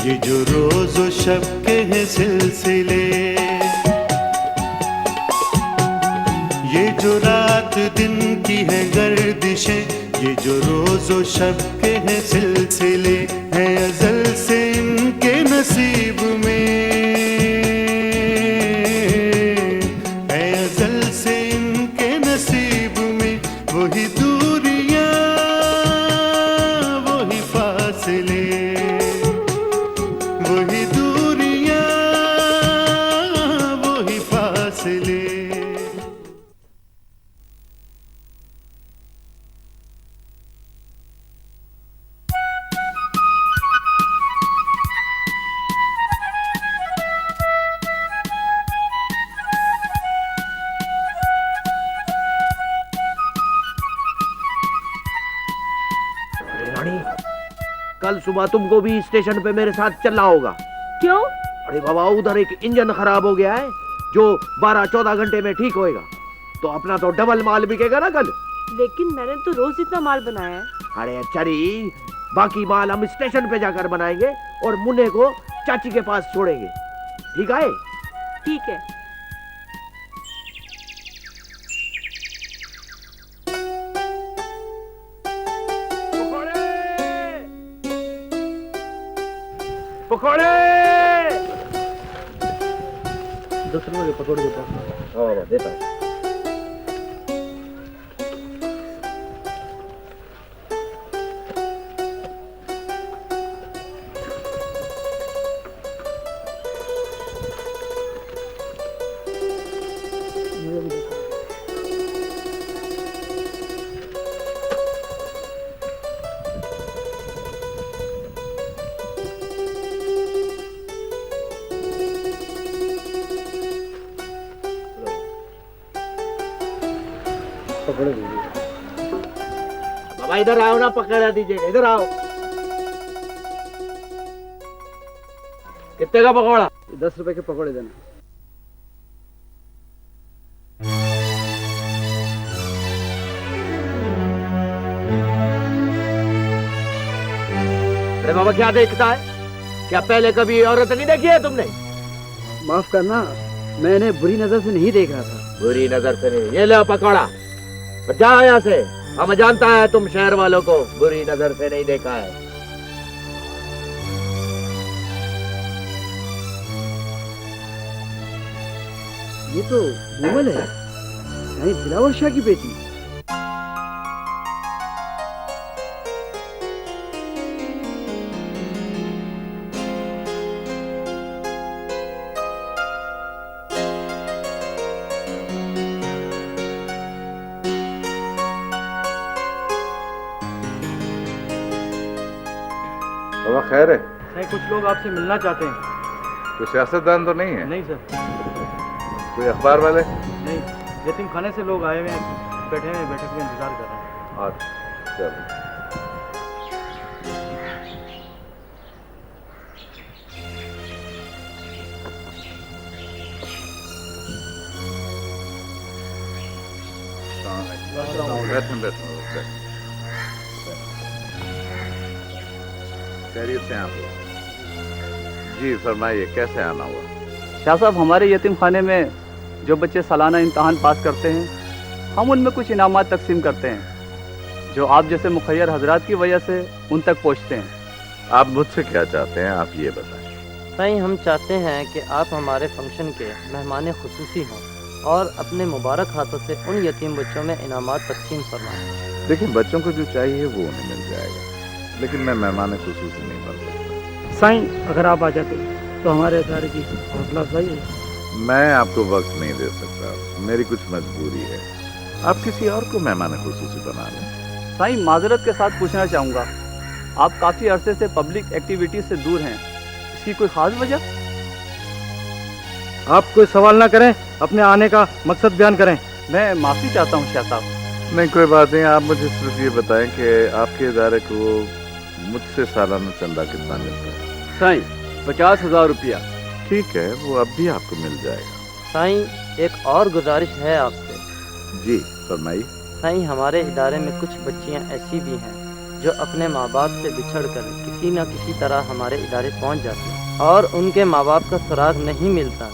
ये जो रोज व शब के हैं सिलसिले, ये जो रात दिन की है गर्दिशें, ये जो रोज व शब के हैं सिलसिले, है अज़ल से इनके नसीब में, है अज़ल से इनके नसीब में। वही दूरियां वही फासले, वही दूरियां वही फासले। कल सुबह तुमको भी स्टेशन पे मेरे साथ चलना होगा। क्यों? अरे बाबा, उधर एक इंजन खराब हो गया है जो 12-14 घंटे में ठीक होएगा, तो अपना तो डबल माल बिकेगा ना कल। लेकिन मैंने तो रोज इतना माल बनाया है। अरे चरी, बाकी माल हम स्टेशन पे जाकर बनाएंगे और मुन्ने को चाची के पास छोड़ेंगे, ठीक है? ठीक है। पकौड़े 10 रुपए के पकौड़े देता हूँ। हाँ देता हूँ। पकौड़े दीजिए। बाबा इधर आओ ना, पकड़ा दीजिए, इधर आओ। कितने का पकौड़ा? 10 रुपए के पकौड़े देना। अरे बाबा, क्या देखता है? क्या पहले कभी औरत नहीं देखी है तुमने? माफ करना, मैंने बुरी नजर से नहीं देख रहा था। बुरी नजर से नहीं। ये लो पकौड़ा, जा यहाँ से। हम जानता है तुम शहर वालों को बुरी नजर से नहीं देखा है। ये तो विमल है, यानी दिलावर शाह की बेटी। बाबा खैर है? नहीं, कुछ लोग आपसे मिलना चाहते हैं। कोई सियासतदान तो नहीं है? नहीं सर। कोई अखबार वाले? नहीं, यतीम खाने से लोग आए हुए हैं, बैठे हैं, बैठक में इंतजार कर रहे हैं। अच्छा चलो। बैठो। खैरियत से आप? जी फरमाइए, कैसे आना हुआ? शाह साहब, हमारे यतीम खाने में जो बच्चे सालाना इम्तहान पास करते हैं, हम उनमें कुछ इनामात तकसीम करते हैं जो आप जैसे मुखैर हजरात की वजह से उन तक पहुंचते हैं। आप मुझसे क्या चाहते हैं, आप ये बताएं। साईं, हम चाहते हैं कि आप हमारे फंक्शन के मेहमान खुसूसी हों और अपने मुबारक हाथों से उन यतीम बच्चों में इनामात तकसीम फरमाएं। देखिए, बच्चों को जो चाहिए वो उन्हें मिल जाएगा, लेकिन मैं मेहमान खुसूसी नहीं बन सकता। साईं, अगर आप आ जाते तो हमारे इदारे की हौसला अफजाई है। मैं आपको वक्त नहीं दे सकता, मेरी कुछ मजबूरी है। आप किसी और को मेहमान खुसूसी बना लें। साईं, माजरत के साथ पूछना चाहूँगा, आप काफ़ी अरसे से पब्लिक एक्टिविटीज से दूर हैं, इसकी कोई खास वजह? आप कोई सवाल ना करें, अपने आने का मकसद बयान करें। मैं माफ़ी चाहता हूँ शाह साहब। नहीं, कोई बात नहीं। आप मुझे सिर्फ ये बताएं कि आपके इदारे को मुझसे सालाना चंदा कितना मिलता है? साईं, 50,000 रुपया। ठीक है, वो अब भी आपको मिल जाएगा। साईं, एक और गुजारिश है आपसे। जी फरमाइए। साईं, हमारे इदारे में कुछ बच्चियां ऐसी भी हैं जो अपने माँ बाप से बिछड़कर किसी न किसी तरह हमारे इदारे पहुंच जाती हैं और उनके माँ बाप का सुराग नहीं मिलता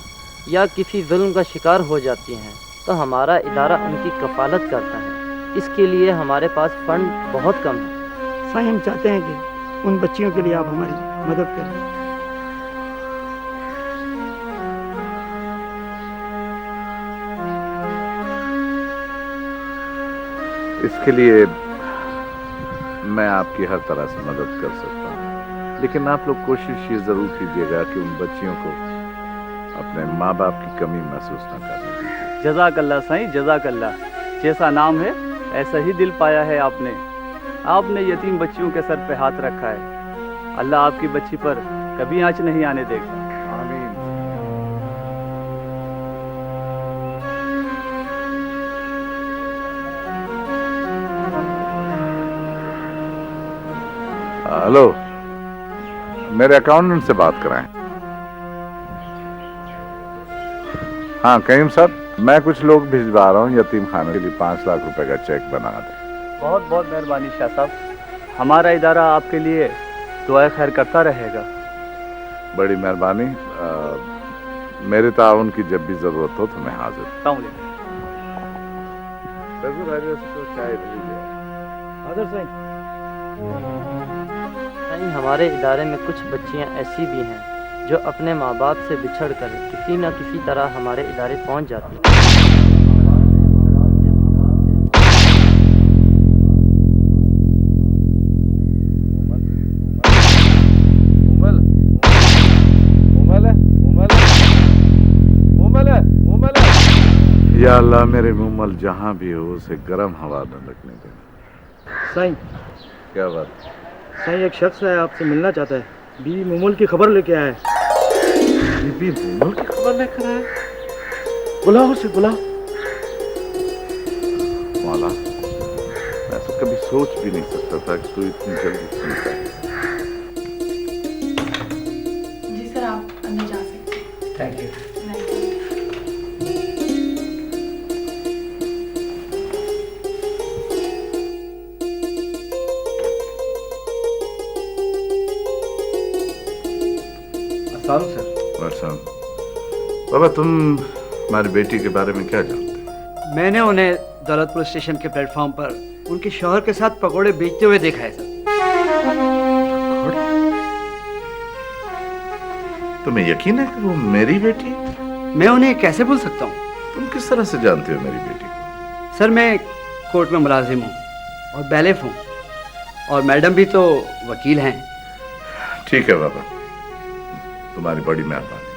या किसी जुल्म का शिकार हो जाती हैं, तो हमारा इदारा उनकी कफालत करता है। इसके लिए हमारे पास फंड बहुत कम है। साईं, हम चाहते हैं कि उन बच्चियों के लिए आप हमारी मदद करें। इसके लिए मैं आपकी हर तरह से मदद कर सकता हूँ, लेकिन आप लोग कोशिश ये जरूर कीजिएगा कि उन बच्चियों को अपने माँ बाप की कमी महसूस न करने दीजिए। जज़ाकल्ला साईं, जज़ाकल्ला। जैसा नाम है ऐसा ही दिल पाया है आपने। आपने यतीम बच्चियों के सर पे हाथ रखा है। अल्लाह आपकी बच्ची पर कभी आँच नहीं आने देगा। आमीन। हेलो, मेरे अकाउंटेंट से बात कराएं। हाँ करीम साहब, मैं कुछ लोग भिजवा रहा हूँ यतीम खाने के लिए 5 लाख रुपए का चेक बना दे। बहुत बहुत मेहरबानी शाह साहब। हमारा इदारा आपके लिए दुआ खैर करता रहेगा। बड़ी मेहरबानी। मेरे ताउन की जब भी जरूरत हो तो मैं हाजिर हूँ। चाय साईं, हमारे इदारे में कुछ बच्चियां ऐसी भी हैं जो अपने माँ बाप से बिछड़कर किसी न किसी तरह हमारे इदारे पहुंच जाती हैं। या अल्लाह, मेरे मुमल जहाँ भी हो उसे गर्म हवा न लगने देना। साईं, क्या बात? साईं, एक शख्स है आपसे मिलना चाहता है। बीवी मुमल की खबर लेके आया है। बीबी मुमल की खबर लेकर आया? बुलाओ उसे, बुलाओ। मौला, मैं तो कभी सोच भी नहीं सकता था कि तू इतनी जल्दी सुनता है। जी सर, आप अंदर जा सकते हैं। Thank you. सर, बाबा तुम हमारी बेटी के बारे में क्या जानते हो? मैंने उन्हें दौलतपुर स्टेशन के प्लेटफॉर्म पर उनके शौहर के साथ पकोड़े बेचते हुए देखा है सर। तुम्हें यकीन है कि वो मेरी बेटी है? मैं उन्हें कैसे भूल सकता हूँ? तुम किस तरह से जानते हो मेरी बेटी को? सर, मैं कोर्ट में मुलाजिम हूँ और बैलेफ हूँ, और मैडम भी तो वकील हैं। ठीक है बाबा, तुम्हारी बड़ी मेहरबानी।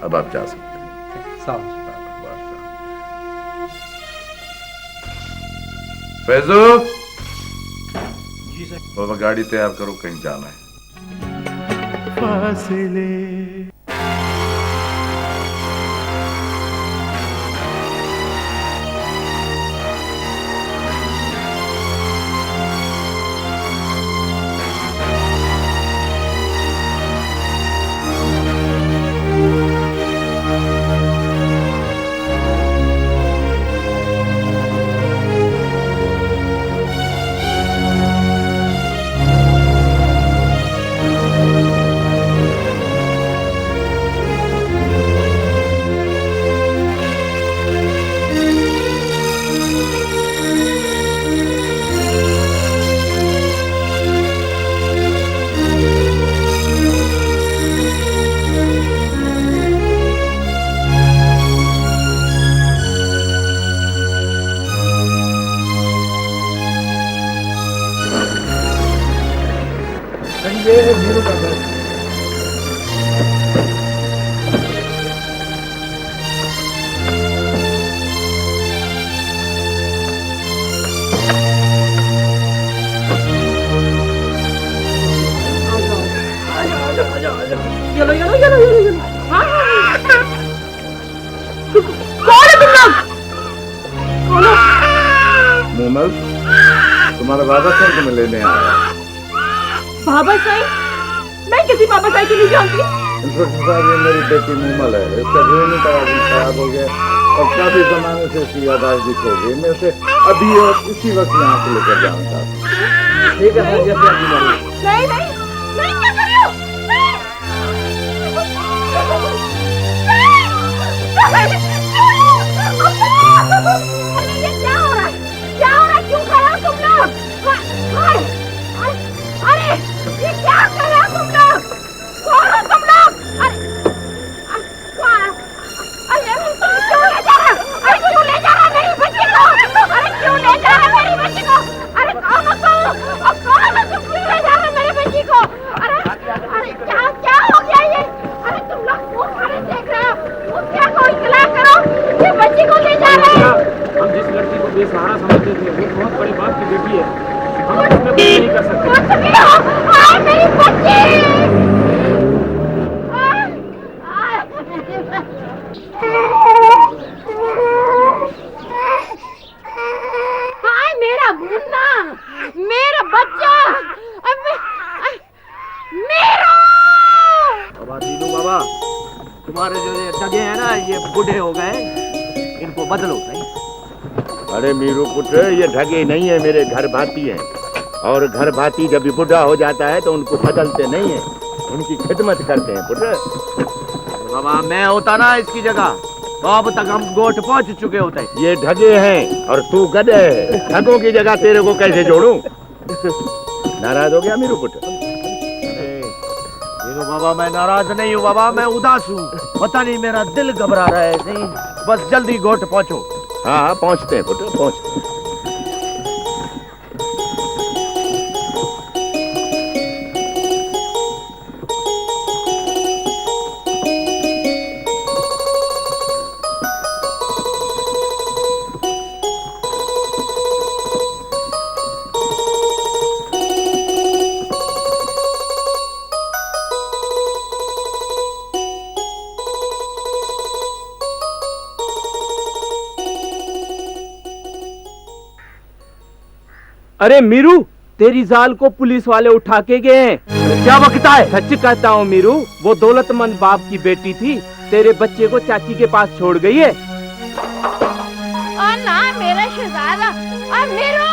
अब आप जा सकते हैं। फैजू, जी सर। बाबा गाड़ी तैयार करो, कहीं जाना है। फासिले मोमल, तुम्हारा बाबा सर तुम्हें लेने आया। बाबा साईं, मैं किसी बाबा साईं को नहीं जानती। इंस्पेक्टर साहब, ये मेरी बेटी मोमल है। इसका ज़हनी तवाज़ुन खराब हो गया और काफी जमाने से इसकी यादाश्त खो गई। मैं इसे अभी और इसी वक्त यहाँ से लेकर जाना चाहता हूँ। ठीक है सर, जैसे आपकी मर्जी। नहीं नहीं नहीं, क्या कर रहे हो? नहीं अरे ये क्या हो रहा है? क्या हो रहा है? क्यों कर रहे हो तुम लोग? अरे ये क्या कर रहे हो तुम लोग? कौन हो तुम लोग? अरे क्यों ले जा रहे हो? अरे क्यों ले जा रहे हो मेरी बच्ची को? अरे क्यों ले जा रहे हो मेरी बच्ची को? अरे कौन हो तुम? अब कौन हो तुम? क्यों ले जा रहे हो मेरी बच्ची को? अरे क्या क्या हो गया ये? अरे तुम लोग क्यों खड़े देख रहे हो? मुखिया को इत्तला करो, ये बच्ची को ले जा रहे हैं। हम जिस लड़की को बेसहारा समझते थे वो बहुत बड़े बाप की बेटी है, हम उसमें कुछ नहीं कर सकते। कुछ भी हो, आए मेरी बच्ची। हाय मेरा मुन्ना, मेरा बच्चा, मेरा। बाबा दीनू बाबा, तुम्हारे जो ये डगे हैं ना, ये बूढ़े हो गए, इनको बदलो नहीं। अरे मीरू पुत्र, ये ढगे नहीं है, मेरे घर भाती हैं, और घर भाती जब भी बूढ़ा हो जाता है तो उनको बदलते नहीं है, उनकी खिदमत करते हैं पुत्र। बाबा मैं होता ना इसकी जगह तो अब तक हम गोट पहुंच चुके होते। ये ढगे हैं और तू गधे है, ढगों की जगह तेरे को कैसे जोड़ूं? नाराज हो गया मीरू पुत्र? दीनू बाबा मैं नाराज नहीं हूँ बाबा, मैं उदास हूँ। पता नहीं मेरा दिल घबरा रहा है। नहीं बस जल्दी गोट पहुंचो। हाँ हाँ पहुंचते हैं पुत्र, पहुंचते हैं। अरे मीरू, तेरी जाल को पुलिस वाले उठा के गए हैं। क्या बकता है? सच कहता हूँ मीरू, वो दौलतमंद बाप की बेटी थी, तेरे बच्चे को चाची के पास छोड़ गई है। और ना मेरा शहजादा, और मीरू।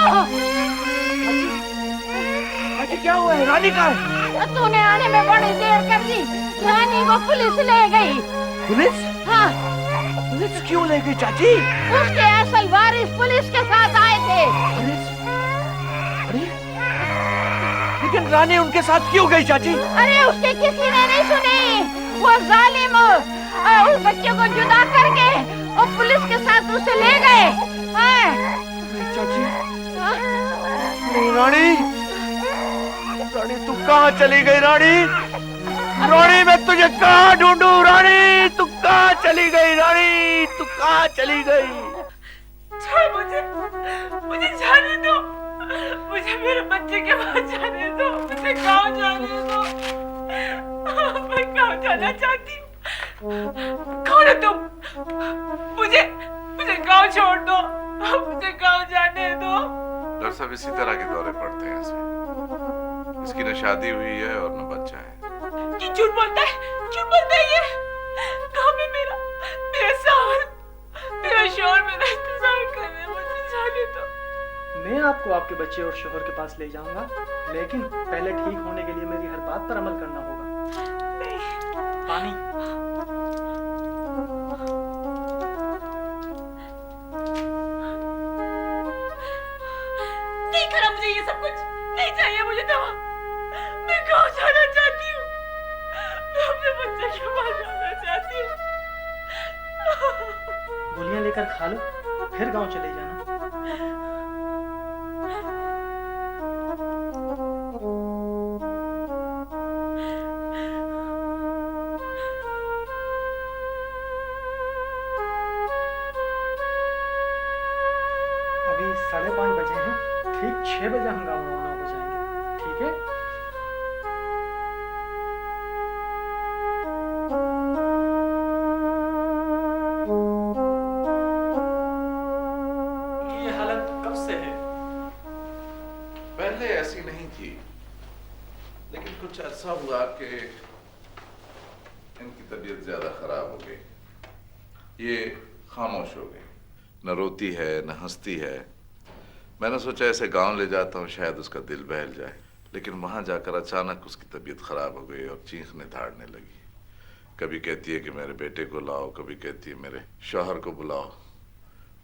अच्छा क्या हुआ है? रानी कहाँ है? तूने आने में बड़ी देर कर दी, रानी को पुलिस ले गई। पुलिस? हाँ, पुलिस क्यों ले गई चाची? उसके असल वारिस पुलिस के साथ आए थे। पुलिस? अरे लेकिन रानी उनके साथ क्यों गई चाची? अरे उसके किसी ने नहीं सुनी। वो जालिम उस बच्चे को जुदा करके और पुलिस के साथ उसे ले गए। चाची, रानी, रानी तू कहाँ चली गई? रानी, रानी मैं तुझे कहाँ ढूंढूं? रानी तू कहाँ चली गई? रानी तू कहाँ चली गई? मुझे जाने दो, मुझे मेरे बच्चे के पास जाने दो, मुझे गाँव जाने दो। मैं गाँव जाना चाहती हूँ। कौन है तुम? मुझे मुझे गाँव छोड़ दो, मुझे गाँव जाने दो। डॉक्टर साहब इसी तरह के दौरे पड़ते हैं इसमें। इसकी न शादी हुई है और न बच्चा है। ये झूठ बोलता है, झूठ बोलता है ये। गाँव में मेरा मेरा सावर, मेरा शोहर मेरा इंतजार कर रहे हैं, मुझे जाने दो। मैं आपको आपके बच्चे और शोहर के पास ले जाऊंगा, लेकिन पहले ठीक होने के लिए मेरी हर बात पर अमल करना होगा। पानी। नहीं करा मुझे ये सब कुछ, नहीं चाहिए मुझे दवा। मैं गाँव जाना चाहती हूँ, मैं अपने बच्चे के पास जाना चाहती हूँ। गोलियां लेकर खा लो, फिर गांव चले जाना। अभी 5:30 बजे हैं, ठीक 6 बजे हम गाँव रवाना हो जाएंगे, ठीक है? ये हालत कब से है? पहले ऐसी नहीं थी, लेकिन कुछ अर्सा हुआ कि इनकी तबीयत ज्यादा खराब हो गई। ये खामोश हो गई, न रोती है न हंसती है, मैंने सोचा ऐसे गांव ले जाता हूँ, शायद उसका दिल बहल जाए, लेकिन वहां जाकर अचानक उसकी तबीयत खराब हो गई और चीखने धाड़ने लगी। कभी कहती है कि मेरे बेटे को लाओ, कभी कहती है मेरे शौहर को बुलाओ।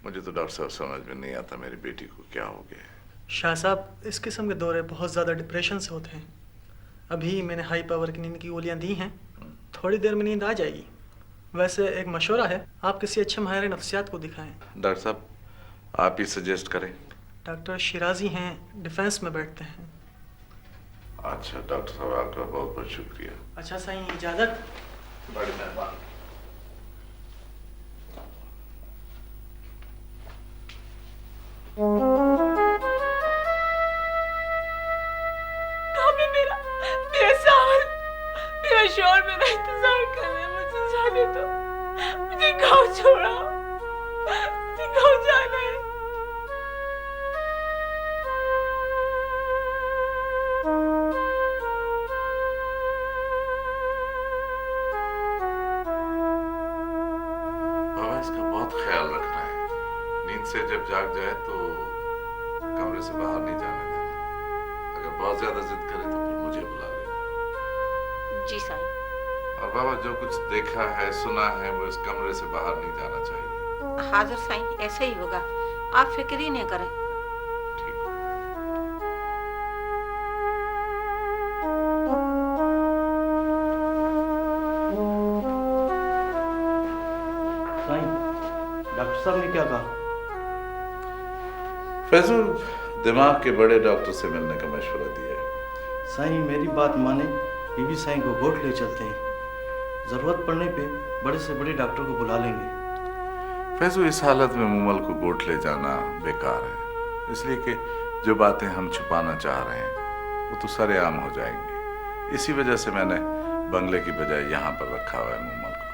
मुझे तो डॉक्टर साहब समझ में नहीं आता मेरी बेटी को क्या हो गया है। शाह साहब, इस किस्म के दौरे बहुत ज़्यादा डिप्रेशन से होते हैं। अभी मैंने हाई पावर की नींद की गोलियां दी हैं, थोड़ी देर में नींद आ जाएगी। वैसे एक मशवरा है, आप किसी अच्छे माहिर नफ्सियात को दिखाएं। डॉक्टर साहब आप ही सजेस्ट करें। डॉक्टर शिराजी हैं, डिफेंस में बैठते हैं। अच्छा डॉक्टर साहब, आपका बहुत बहुत शुक्रिया। अच्छा साईं, इजाज़त। बड़ी मेहरबानी। मेरा सावन, मेरा शौहर मेरा इंतजार कर रहे हैं, मुझे जाने दो। मुझे गाँव छोड़ो, मुझे गाँव जाना है। बाबा इसका बहुत ख्याल रखना है। नींद से जब जाग जाए तो कमरे से बाहर नहीं जाने देना। अगर बहुत ज्यादा जिद करे तो फिर मुझे बुला लेना। जी साईं। और बाबा जो कुछ देखा है सुना है वो इस कमरे से बाहर नहीं जाना चाहिए। हाजिर साईं, ऐसे ही होगा, आप फिक्र ही नहीं करें। ठीक। साईं, डॉक्टर साहब ने क्या कहा? फैजल दिमाग के बड़े डॉक्टर से मिलने का मशवरा दिया है। साईं मेरी बात माने, बीबी साईं को गोट ले चलते हैं। जरूरत पड़ने पे बड़े से बड़े डॉक्टर को बुला लेंगे। फैजल इस हालत में मुमल को गोट ले जाना बेकार है, इसलिए कि जो बातें हम छुपाना चाह रहे हैं वो तो सरेआम हो जाएंगी। इसी वजह से मैंने बंगले की बजाय यहाँ पर रखा हुआ है मुमल को।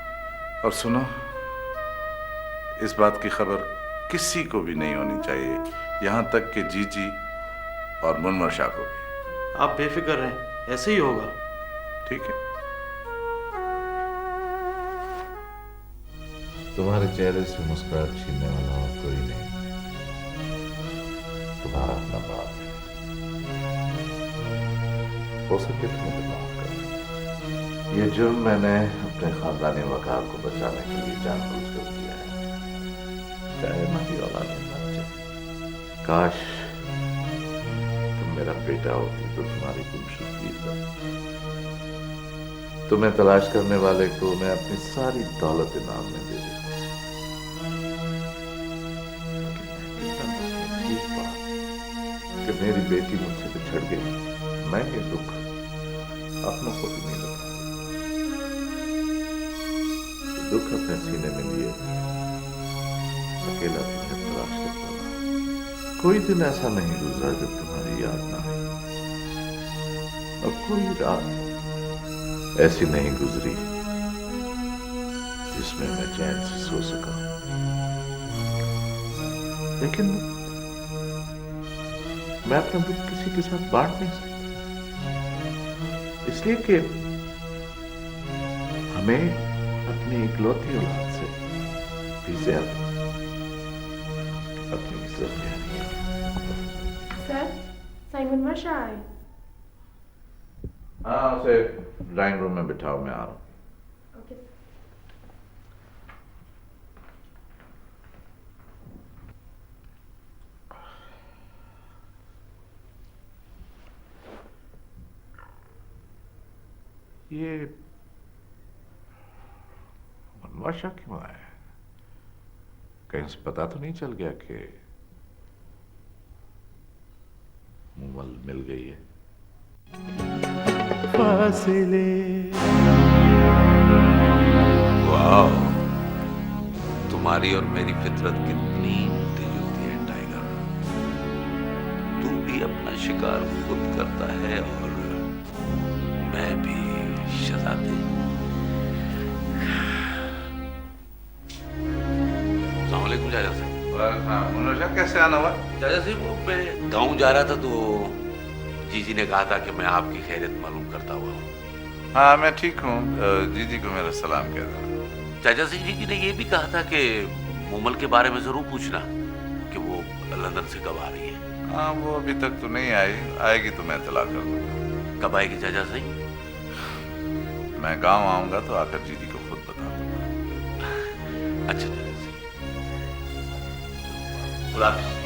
और सुनो, इस बात की खबर किसी को भी नहीं होनी चाहिए, यहाँ तक कि जीजी और मुनवर शाह को भी। आप बेफिक्र रहें, ऐसे ही होगा। ठीक है। तुम्हारे चेहरे से मुस्कुराहट छीनने वाला और कोई नहीं, तुम्हारा अपना बाप है। हो सके तो मुझे माफ कर। ये जुर्म मैंने अपने खानदानी वकार को बचाने के लिए जानबूझकर किया है, चाहे हमारी औलाद मर जाए। काश तुम मेरा बेटा होती तो तुम्हारी गुमशुदगी का, तुम्हें तलाश करने वाले को मैं अपनी सारी दौलत इनाम में दे देता। कि मेरी बेटी मुझसे बिछड़ गई, मैं ये दुख अपनों को भी नहीं बता। दुख अपने सीने में लिए अकेला तुम्हें तलाश करता रहा। कोई दिन ऐसा नहीं गुजरा जब तुम्हारी याद ना आई, और कोई रात ऐसी नहीं गुजरी जिसमें मैं चैन से सो सका। लेकिन मैं अपना दुख किसी के साथ बांट नहीं सकता, इसलिए कि हमें अपनी इकलौती औलाद से भी ज्यादा अपनी इज्जत प्यारी है। सर, साइमन वर्षा आए। हाँ, उसे ड्राइंग रूम में बिठाओ, मैं आ रहा हूँ। ये मनवाशा क्यों आया? कहीं से पता तो नहीं चल गया कि मुमल मिल गई है? फासिले वाह, तुम्हारी और मेरी फितरत कितनी मिलती जुलती है टाइगर। तू भी अपना शिकार खुद करता है और मैं भी शहजादी। अस्सलामुअलैकुम चाचा साहब। हाँ, मनोजा कैसे आना हुआ? चाचा साहब, वो मैं गाँव जा रहा था तो जीजी ने कहा था कि मैं आपकी खैरियत मालूम करता हुआ हूँ। हाँ, मैं ठीक हूँ। जीजी को मेरा सलाम कह देना। चाचा सिंह जी ने ये भी कहा था कि मुमल के बारे में जरूर पूछना कि वो लंदन से कब आ रही है। हाँ, वो अभी तक तो नहीं आई, आएगी तो मैं इत्तला कर दूंगा। कब आएगी चाचा सही? मैं गांव आऊंगा तो आकर जीजी को खुद बता दूंगा। अच्छा चाचा सही। खुदा हाफिज।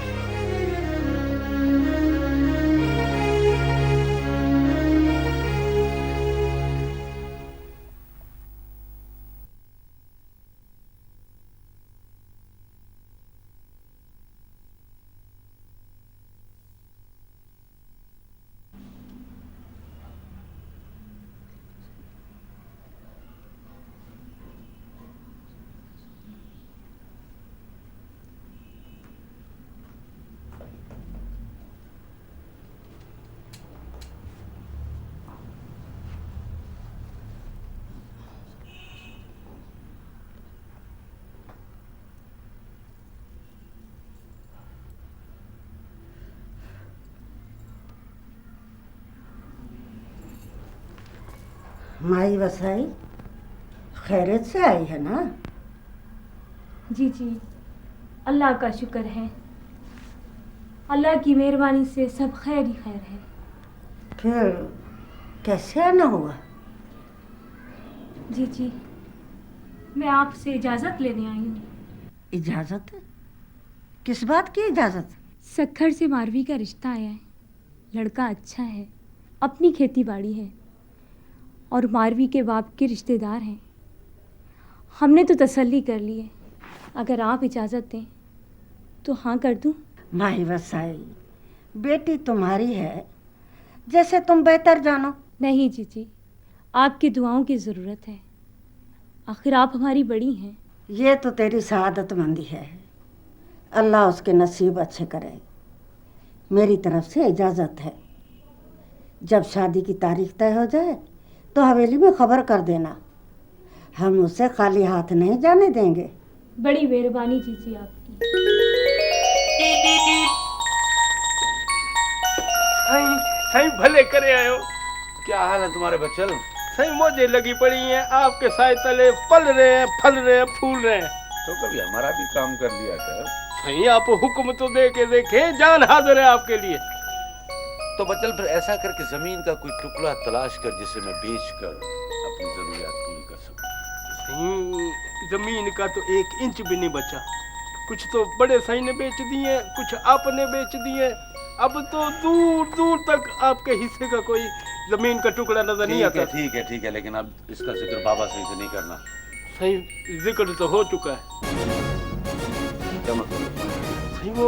माई वसाई खैरियत से आई है ना? जी जी, अल्लाह का शुक्र है। अल्लाह की मेहरबानी से सब खैर ही खैर है। फिर कैसे आना हुआ? जी जी, मैं आपसे इजाज़त लेने आई हूँ। इजाज़त? किस बात की इजाज़त? सक्खर से मारवी का रिश्ता आया है। लड़का अच्छा है, अपनी खेती बाड़ी है और मारवी के बाप के रिश्तेदार हैं। हमने तो तसल्ली कर ली है, अगर आप इजाज़त दें तो हाँ कर दूं। माही वसाई, बेटी तुम्हारी है, जैसे तुम बेहतर जानो। नहीं जीजी, आपकी दुआओं की ज़रूरत है, आखिर आप हमारी बड़ी हैं। ये तो तेरी सआदतमंदी है, अल्लाह उसके नसीब अच्छे करे। मेरी तरफ से इजाज़त है। जब शादी की तारीख तय हो जाए तो हवेली में खबर कर देना, हम उसे खाली हाथ नहीं जाने देंगे। बड़ी मेहरबानी जीजी आपकी। सही भले करे आयो। क्या हाल है तुम्हारे बच्चल? सही मौजे लगी पड़ी हैं, आपके साए तले पल रहे हैं, फल रहे हैं, फूल रहे हैं। तो कभी हमारा भी काम कर लिया कर। सही आप हुक्म तो दे के देखे, जान हाजिर है आपके लिए। तो बच्चल फिर ऐसा कर कि जमीन का कोई टुकड़ा तलाश कर जिसे मैं बेच कर अपनी जरूरियात पूरी कर सकूं। जमीन का तो 1 इंच भी नहीं बचा। कुछ तो बड़े साई ने बेच दिए, कुछ आपने बेच दिए। अब तो दूर दूर तक आपके हिस्से का कोई जमीन का टुकड़ा नजर नहीं आता। ठीक है, लेकिन अब इसका जिक्र बाबा सही से नहीं करना। सही जिक्र तो हो चुका है। क्या मतलब? सही वो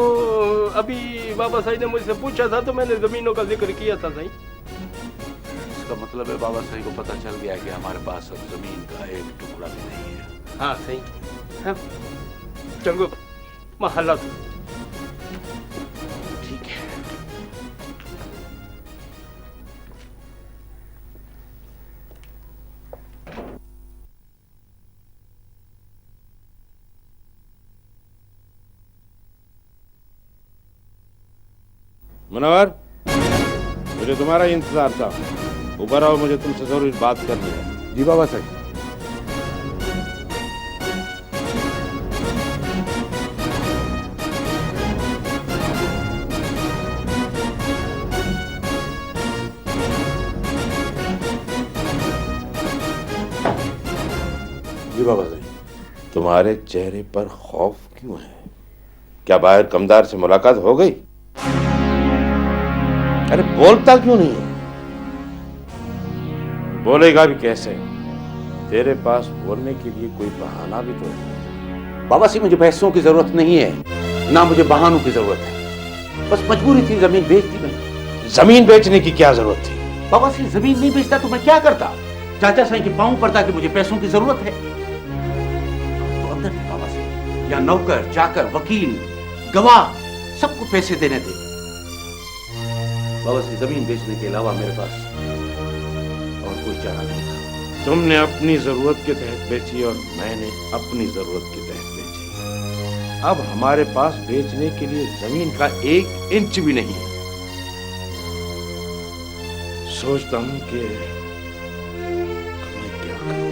अभी बाबा साई ने मुझसे पूछा था तो मैंने जमीनों का जिक्र किया था। सही इसका मतलब है बाबा सही को पता चल गया कि हमारे पास अब जमीन का एक टुकड़ा भी नहीं है। हाँ सही है। चंगो महल्ला तो ठीक है। मुनव्वर, मुझे तुम्हारा ही इंतजार था। ऊपर आओ, मुझे तुमसे जरूरी बात करनी है। जी बाबा साहब। जी बाबा साहब। तुम्हारे चेहरे पर खौफ क्यों है? क्या बाहर कमदार से मुलाकात हो गई? अरे बोलता क्यों नहीं है? बोलेगा भी कैसे? तेरे पास बोलने के लिए कोई बहाना भी तो है। बाबा सी, मुझे पैसों की जरूरत नहीं है, ना मुझे बहानों की जरूरत है। बस मजबूरी थी, जमीन बेच दी मैंने। जमीन बेचने की क्या जरूरत थी? बाबा सी, जमीन नहीं बेचता तो मैं क्या करता? चाचा साईं के पांव पड़ता कि मुझे पैसों की जरूरत है तो अंदर थे बाबा सी, या नौकर चाकर वकील गवाह सबको पैसे देने थे। बाबा सी, जमीन बेचने के अलावा मेरे पास और कोई चारा नहीं था। तुमने अपनी जरूरत के तहत बेची और मैंने अपनी जरूरत के तहत बेची। अब हमारे पास बेचने के लिए जमीन का 1 इंच भी नहीं है। सोचता हूं कि मैं क्या करूं।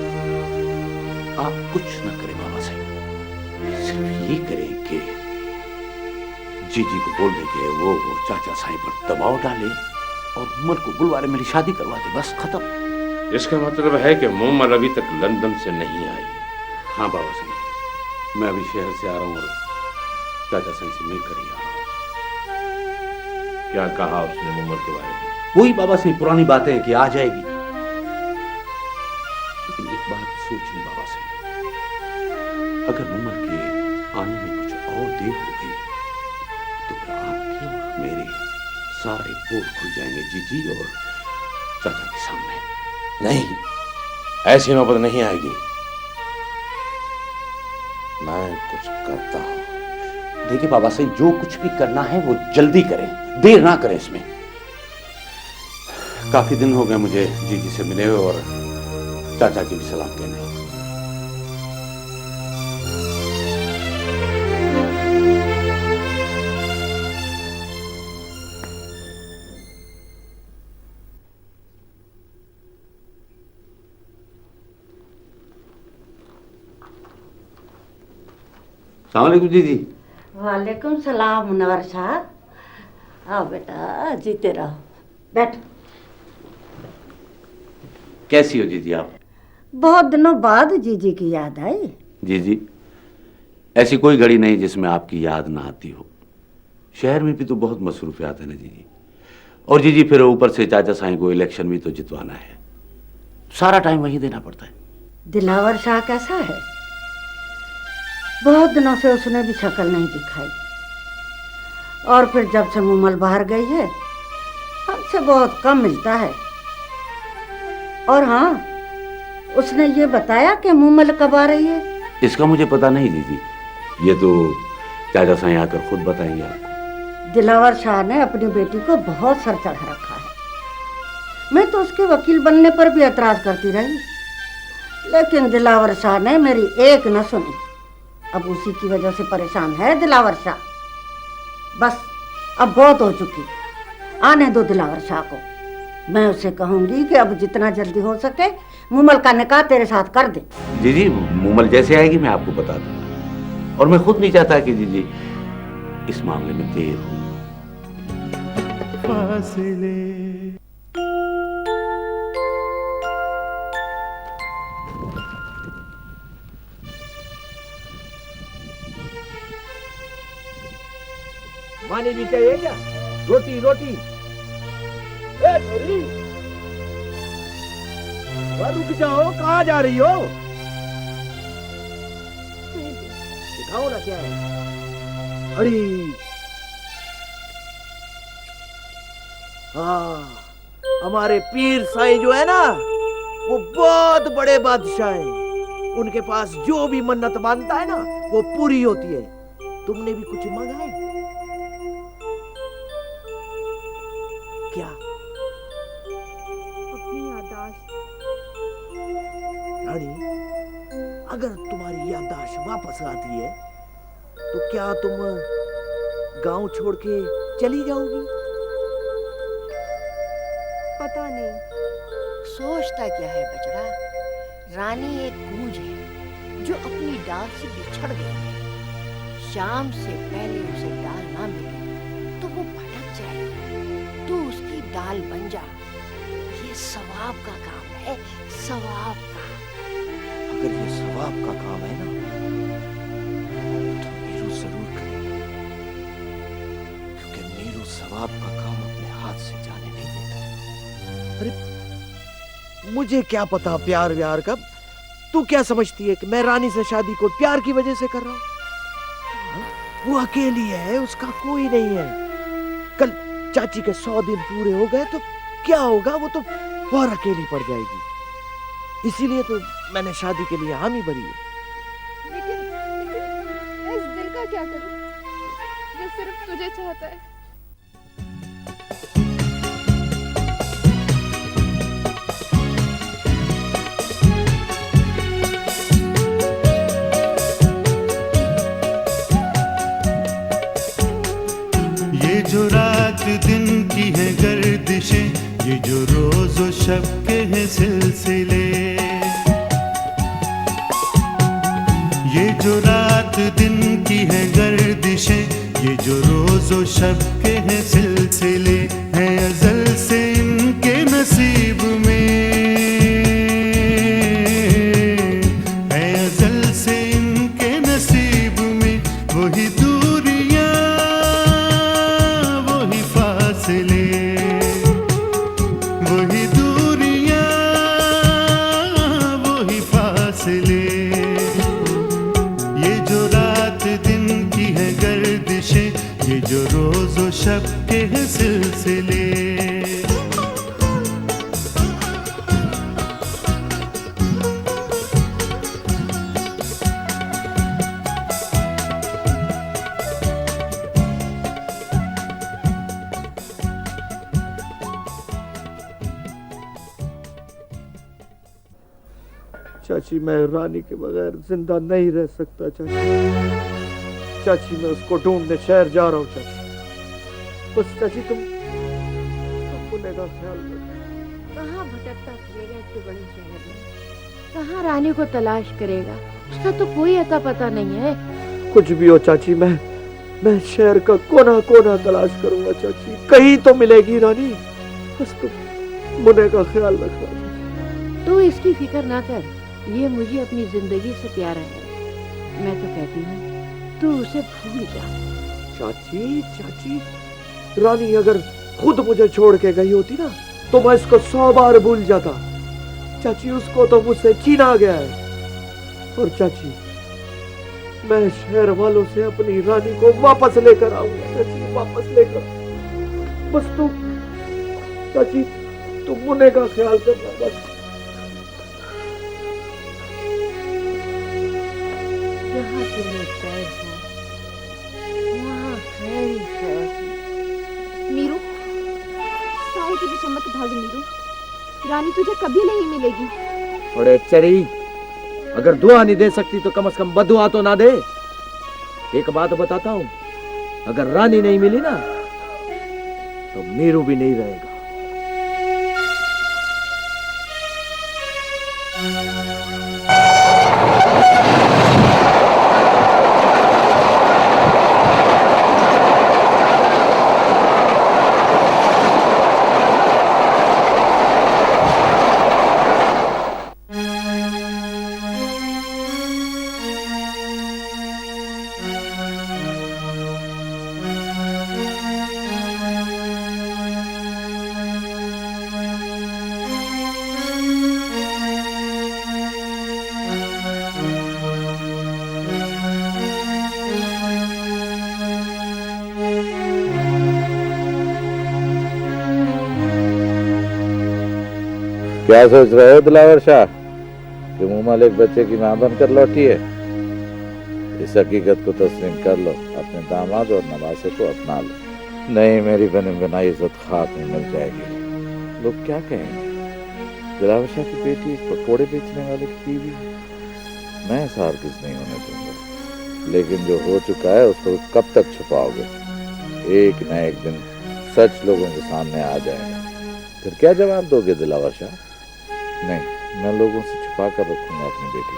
आप कुछ न करें बाबा साहब, सिर्फ ये करें कि जीजी को बोल दे कि वो चाचा साईं पर दबाव डाले और उमर को बुलवा ले, मेरी शादी करवा दे, बस खत्म। इसका मतलब है कि मोमल अभी तक लंदन से नहीं आई। हाँ बाबा साईं, मैं अभी शहर से आ रहा हूँ और चाचा साईं से मिलकर ही आ रहा हूँ। क्या कहा उसने मोमल के बारे में? वही बाबा साईं पुरानी बातें हैं कि आ जाएगी, लेकिन एक बात सोचनी बाबा साईं, अगर मोमल के आने में कुछ और देर हो गई तो फिर आपके और मेरे सारे पोल खुल जाएंगे जीजी और चाचा के सामने। नहीं, ऐसी नौबत नहीं आएगी। मैं कुछ करता हूं। देखिए बाबा साईं, जो कुछ भी करना है वो जल्दी करें, देर ना करें इसमें। काफी दिन हो गए मुझे जीजी से मिले हुए और चाचा की भी सलाम कहने। सलाम जीजी। वालेकुम सलाम मुनव्वर साहब। आओ बेटा, जीते रहो, बैठ। कैसी हो जीजी आप? बहुत दिनों बाद जीजी की याद आई। जीजी, ऐसी कोई घड़ी नहीं जिसमें आपकी याद ना आती हो। शहर में भी तो बहुत मसरूफियात है ना जीजी। और जीजी फिर ऊपर से चाचा साईं को इलेक्शन भी तो जितवाना है, सारा टाइम वही देना पड़ता है। दिलावर शाह कैसा है? बहुत दिनों से उसने भी शक्ल नहीं दिखाई, और फिर जब से मुमल बाहर गई है हमसे बहुत कम मिलता है। और हाँ, उसने ये बताया कि मुमल कब आ रही है? इसका मुझे पता नहीं जीजी, ये तो चाचा साईं आकर खुद बताएंगे आपको। दिलावर शाह ने अपनी बेटी को बहुत सर चढ़ा रखा है। मैं तो उसके वकील बनने पर भी एतराज करती रही, लेकिन दिलावर शाह ने मेरी एक न सुनी। अब उसी की वजह से परेशान है दिलावर शाह। बस अब बहुत हो चुकी, आने दो दिलावर शाह को। मैं उसे कहूंगी कि अब जितना जल्दी हो सके मुमल का निकाह तेरे साथ कर दे। जीजी, मुमल जैसे आएगी मैं आपको बता दूंगा, और मैं खुद नहीं चाहता कि जीजी इस मामले में देर हो। फासले पानी भी चाहिए क्या? रोटी रोटी। ए छोरी, रुक जाओ, कहाँ जा रही हो? दिखाओ ना क्या है। अड़ी, हाँ, हमारे पीर साईं जो है ना, वो बहुत बड़े बादशाह हैं। उनके पास जो भी मन्नत मांगता है ना, वो पूरी होती है। तुमने भी कुछ मांगा है क्या? अपनी याददाश्त। रानी, अगर तुम्हारी याददाश्त वापस आती है तो क्या तुम गांव छोड़ के चली जाओगी? पता नहीं। सोचता क्या है बचड़ा? रानी एक गूंज है जो अपनी डाल से बिछड़ गई है। शाम से पहले उसे डाल ना मिले तो वो भटक जाएगी। तू उसकी डाल बन जा। ये सवाब का काम है, सवाब का। अगर ये सवाब का काम है ना, तो नीरू जरूर करे, क्योंकि नीरू सवाब का काम अपने हाथ से जाने नहीं देता। अरे मुझे क्या पता प्यार व्यार का। तू क्या समझती है कि मैं रानी से शादी को प्यार की वजह से कर रहा हूं? वो अकेली है, उसका कोई नहीं है। कल चाची के 100 दिन पूरे हो गए तो क्या होगा? वो तो और अकेली पड़ जाएगी। इसीलिए तो मैंने शादी के लिए हामी भरी है। लेकिन मैं इस दिल का क्या करूं जो सिर्फ तुझे चाहता है? ये जो रात दिन की है गर्दिशें, ये जो रोज और शब के हैं सिलसिले, ये जो रात दिन की है गर्दिशें, ये जो रोज रोजो शब के हैं सिलसिले, हैं अजल से इनके नसीब में, है अजल से इनके नसीब में। वही दूरियां वही फासले, वही दूरियां वही फासले। ये जो रात दिन की है गर्दिशें, ये जो रोज़ो शब के हैं सिलसिले। चाची मैं रानी के बगैर जिंदा नहीं रह सकता चाची। चाची मैं उसको ढूंढने शहर जा रहा हूँ चाची। बस चाची तुम पुणे का ख्याल रखो। कहाँ भटकता फिरेगा इतने बड़े शहर में, कहाँ रानी को तलाश करेगा, उसका तो कोई अता पता नहीं है। कुछ भी हो चाची, मैं शहर का कोना कोना तलाश करूंगा चाची, कहीं तो मिलेगी रानी। बस तुम मुन्ने का ख्याल रखना। तू इसकी फिक्र ना कर, ये मुझे अपनी जिंदगी से प्यारा है। मैं तो कहती हूँ तू उसे भूल जा। चाची चाची, रानी अगर खुद मुझे छोड़ के गई होती ना तो मैं इसको 100 बार भूल जाता। चाची उसको तो मुझसे छीना गया है। और चाची मैं शहर वालों से अपनी रानी को वापस लेकर आऊंगा चाची, वापस लेकर। बस तुम चाची तुम मुन्ने का ख्याल करना बस। जहाँ तुम्हें खैर हो वहाँ खैर ही खैर। मीरू, सारे तुझे चमक भाग मीरू, रानी तुझे कभी नहीं मिलेगी। अरे चरी, अगर दुआ नहीं दे सकती तो कम से कम बदुआ तो ना दे। एक बात बताता हूँ, अगर रानी नहीं मिली ना तो मीरू भी नहीं रहेगा। क्या सोच रहे हो दिलावर शाह कि मुमल एक बच्चे की मां बनकर लौटी है? इस हकीकत को तस्लीम कर लो, अपने दामाद और नवासे को अपना लो। नहीं, मेरी बनी बनाई इज्जत खाक में मिल जाएगी। लोग क्या कहेंगे? दिलावर शाह की बेटी एक पकौड़े बेचने वाले की बीवी। मैं ऐसा हरगिज़ नहीं होने दूंगा, लेकिन जो हो चुका है उसको कब तक छुपाओगे? एक न एक दिन सच लोगों के सामने आ जाएगा, फिर क्या जवाब दोगे दिलावर शाह? नहीं, मैं लोगों से छुपा कर रखूंगा अपनी बेटी।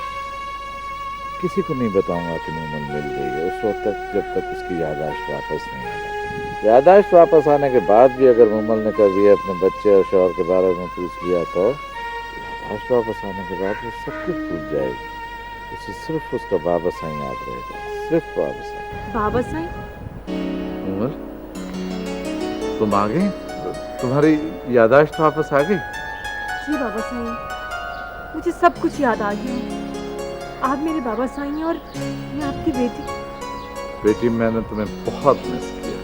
किसी को नहीं बताऊंगा कि मुमल मिल गई है, उस वक्त तक जब तक उसकी याददाश्त वापस नहीं आ जाती। याददाश्त वापस आने के बाद भी अगर मुमल ने कभी अपने बच्चे और शौहर के बारे में पूछ लिया तो याददाश्त वापस आने के बाद वो सब कुछ भूल जाएगी। उसे सिर्फ उसका बाबा साईं याद रहेगा, सिर्फ बाबा साईं। बाबा साईं? मुमल तुम आ गई? तुम्हारी याददाश्त वापस आ गई? जी बाबा साईं, मुझे सब कुछ याद आ गया। आप मेरे बाबा साईं और मैं आपकी बेटी। बेटी मैंने तुम्हें बहुत मिस किया,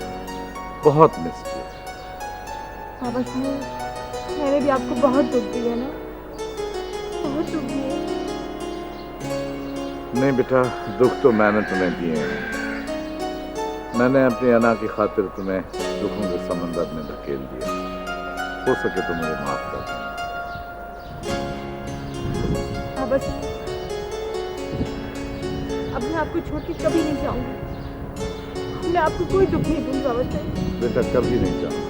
बहुत मिस किया। बाबा साईं, मैंने भी आपको बहुत दुख दिया ना, बहुत दुख दिया। नहीं बेटा, दुख तो मैंने तुम्हें दिए हैं। मैंने अपनी अना की खातिर तुम्हें दुखों के समंदर में धकेल दिया। हो सके तो मुझे माफ कर दो। बाबा साईं, अब मैं आपको छोड़ के कभी नहीं जाऊंगी। मैं आपको कोई दुख नहीं दूंगी बाबा साईं। बेटा कभी नहीं जाऊंगा,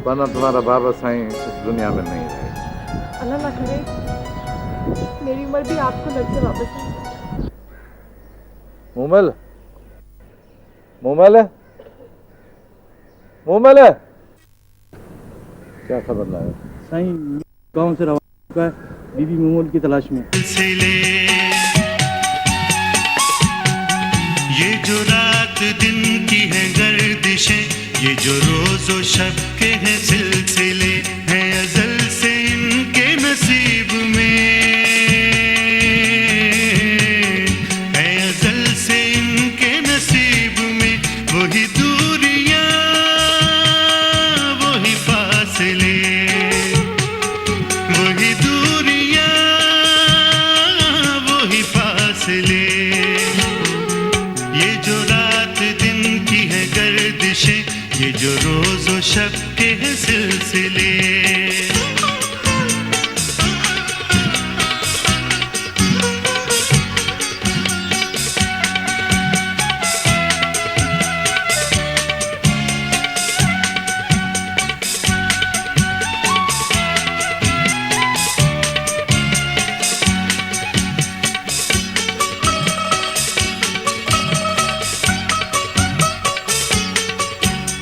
वरना तुम्हारा बाबा साईं इस दुनिया में नहीं रहेगा। अल्लाह ना करे मेरी उम्र भी आपको लग जाए बाबा साईं। मुमल, मुमल, मोमल है, क्या खबर लाया? साईं गांव से रवाना हुआ है बीबी मोमल की तलाश में। ये जो रात दिन की है गर्दिशें, ये जो रोज और शब के हैं सिलसिले, हैं अज़ल से इनके नसीब में, है अज़ल से इनके नसीब में। वही दूरियां वही फासले, वही दूरियां वही फासले। ये जो रात दिन की है गर्दिशें, ये जो रोज और शब के हैं सिलसिले।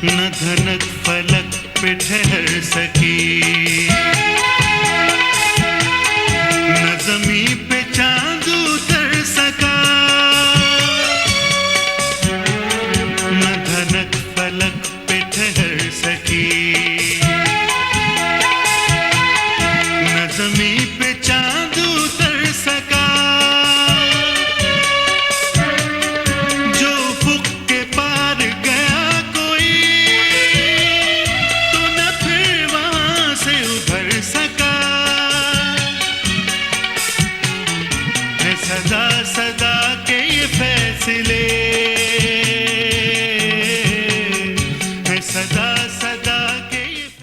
न धनक फलक पे ठहर सकी, न जमी पे चांद उतर सका, न धनक फलक पे ठहर सकी, न जमी पे चांद उतर सका। जो फुक के पार गया कोई, तो न फिर वहां से उभर सका। है सदा सदा